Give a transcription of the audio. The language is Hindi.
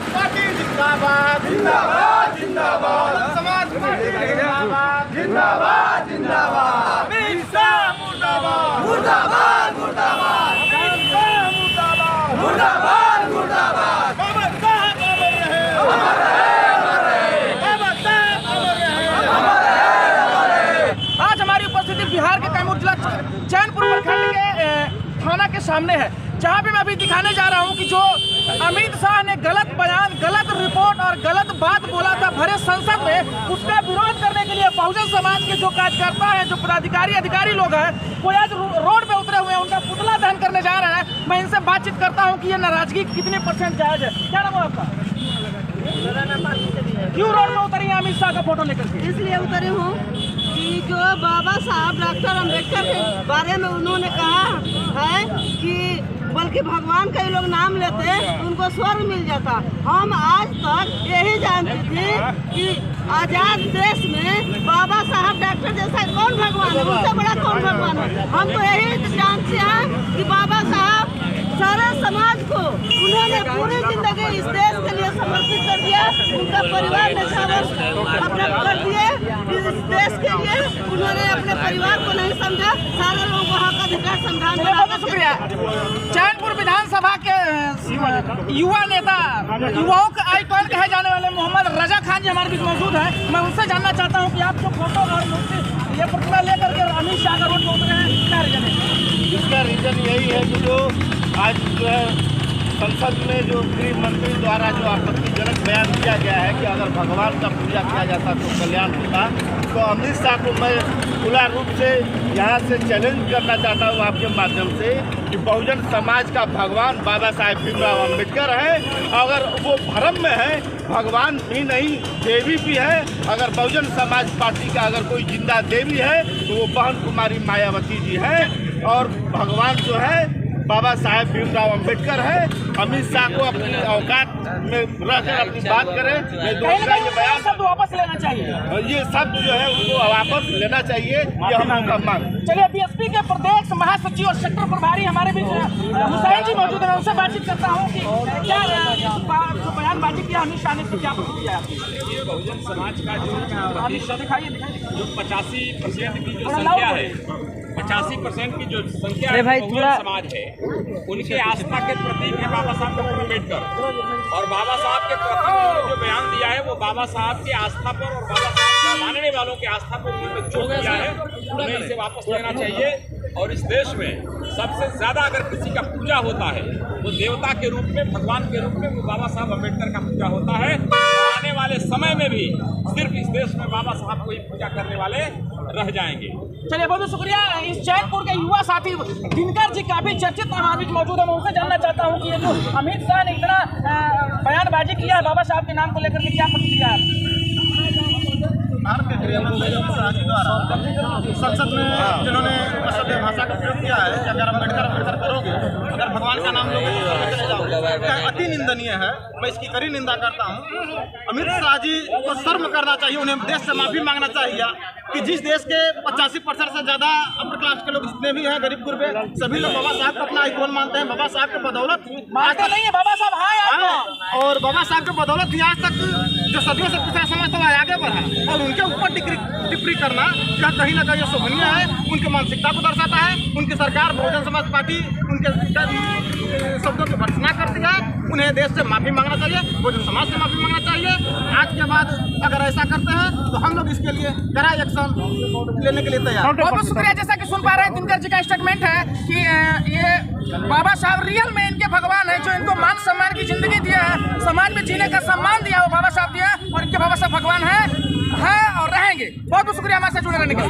समाज पार्टी जिंदाबाद जिंदाबाद जिंदाबाद, समाज पार्टी जिंदाबाद जिंदाबाद जिंदाबाद, अमित शाह मुर्दाबाद मुर्दाबाद मुर्दाबाद, अमित शाह मुर्दाबाद मुर्दाबाद मुर्दाबाद, बाबा साहब अमर रहे अमर रहे अमर रहे, बाबा साहब अमर रहे अमर रहे अमर रहे। आज हमारी उपस्थिति बिहार के कैमूर जिला चैनपुर प्रखंड के थाना के सामने है, जहाँ पे मैं अभी दिखाने जा रहा हूँ कि जो अमित शाह ने गलत बयान, गलत रिपोर्ट और गलत बात बोला था भरे संसद में, उसका विरोध करने के लिए बहुजन समाज के जो कार्यकर्ता हैं, जो पदाधिकारी अधिकारी लोग हैं, वो आज रोड पे उतरे हुए हैं, उनका पुतला दहन करने जा रहे हैं। मैं इनसे बातचीत करता हूँ कि ये नाराजगी कितने % जायज है। क्या नाम है आपका? क्यों रोड पे उतरी है अमित शाह का फोटो लेकर के? इसलिए उतरी हूँ कि जो बाबा साहब डॉक्टर अम्बेडकर के बारे में उन्होंने कहा है कि बल्कि भगवान का ही लोग नाम लेते तो उनको स्वर्ग मिल जाता। हम आज तक यही जानती थी कि आजाद देश में बाबा साहब डॉक्टर जैसा कौन भगवान है, उससे बड़ा कौन भगवान है। हम तो यही जानते हैं कि बाबा साहब सारे समाज को उन्होंने पूरी जिंदगी इस देश के लिए समर्पित कर दिया। उनका परिवार अपना कर दिए इस देश के लिए, उन्होंने अपने परिवार को नहीं समझा, सारे लोगों को हक अधिकार संविधान। शुक्रिया। चैनपुर विधानसभा के युवा नेता, युवाओं का आइकॉन कहे जाने वाले मोहम्मद रजा खान जी हमारे बीच मौजूद हैं। मैं उनसे जानना चाहता हूं कि आप जो फोटो और ये प्रतिमा लेकर के अमित शाह का रोड पर उतरे हैं, क्या रीजन है? इसका रीजन यही है कि जो आज जो है संसद में जो गृह मंत्री द्वारा जो आपत्तिजनक बयान दिया गया है कि अगर भगवान का पूजा किया जाता तो कल्याण होता, तो अमित शाह को मैं खुला रूप से यहाँ से चैलेंज करना चाहता हूँ आपके माध्यम से कि बहुजन समाज का भगवान बाबा साहेब भीमराव अम्बेडकर है। अगर वो भ्रम में है, भगवान भी नहीं देवी भी है। अगर बहुजन समाज पार्टी का अगर कोई जिंदा देवी है तो वो बहन कुमारी मायावती जी है, और भगवान जो है बाबा साहेब भीमराव अम्बेडकर है। अमित शाह को अपनी औकात में रहकर अपनी बात करें। मैं दूसरा ये बयान सब वापस लेना चाहिए, ये सब जो है उनको वापस लेना चाहिए, ये हम उनका मांग। चलिए, बीएसपी के प्रदेश महासचिव और सेक्टर प्रभारी हमारे बीच हुसैन जी मौजूद है, उनसे बातचीत करता हूँ कि क्या जो बयानबाजी किया अमित शाह ने, क्या प्रतिक्रिया है? बहुजन समाज का जो दिखाइए जो 85% की जो संख्या है, 85% की जो संख्या है बहुजन समाज है, उनके आस्था के प्रतीक है बाबा साहब डॉक्टर अम्बेडकर। और बाबा साहब के प्रति उन्होंने जो बयान दिया है वो बाबा साहब की आस्था पर और बाबा साहब को मानने वालों की आस्था पर उन्होंने चोट दिया है। उन्हें इसे वापस लेना चाहिए। और इस देश में सबसे ज़्यादा अगर किसी का पूजा होता है वो देवता के रूप में, भगवान के रूप में वो बाबा साहब अम्बेडकर का पूजा होता है। आने वाले समय में भी सिर्फ इस देश में बाबा साहब को ही पूजा करने वाले रह जाएंगे। चलिए, बहुत शुक्रिया। इस चैनपुर के युवा साथी दिनकर जी काफी चर्चित हमारे बीच मौजूद है। मैं उनसे जानना चाहता हूँ कि ये जो अमित शाह ने इतना बयानबाजी किया है बाबा साहब के नाम को लेकर के, क्या प्रतिक्रिया है? भारत के गृह मंत्री शाह जी द्वारा संसद में जिन्होंने असभ्य भाषा का प्रयोग किया है कि अगर अम्बेडकर करोगे, अगर भगवान का नाम लोगे तो स्वर्ग चले जाओगे, अति निंदनीय है। मैं इसकी कड़ी निंदा करता हूँ। अमित शाह जी को शर्म करना चाहिए, उन्हें देश से माफी मांगना चाहिए कि जिस देश के 85% से ज़्यादा अपर क्लास के लोग जितने भी हैं, गरीब गुरबे, सभी लोग बाबा साहब को अपना आइकॉन मानते हैं। बाबा साहब के बदौलत मानते नहीं है बाबा साहब, हाँ, और बाबा साहब के बदौलत ही आज तक जो सदियों से पिछड़ा समाज तो आगे बढ़ा, और उनके ऊपर टिप्पणी करना क्या कहीं ना कहीं शोभनीय है, उनकी मानसिकता को दर्शाता है। उनकी सरकार बहुजन समाज पार्टी उनके शब्दों की भर्त्सना करती है। उन्हें देश से माफी मांगना चाहिए, बहुजन समाज से माफी मांगना चाहिए। आज के बाद अगर ऐसा करते हैं तो हम लोग इसके लिए कड़ा एक्शन लेने के लिए तैयार। बहुत बहुत शुक्रिया। जैसा कि सुन पा रहे हैं, दिनकर जी का स्टेटमेंट है कि ये बाबा साहब रियल में इनके भगवान है, जो इनको मान सम्मान की जिंदगी दिया है, समाज में जीने का सम्मान दिया, वो बाबा साहब दिया, और इनके बाबा साहब भगवान है और रहेंगे। बहुत बहुत शुक्रिया हमारे साथ जुड़े रहने के लिए।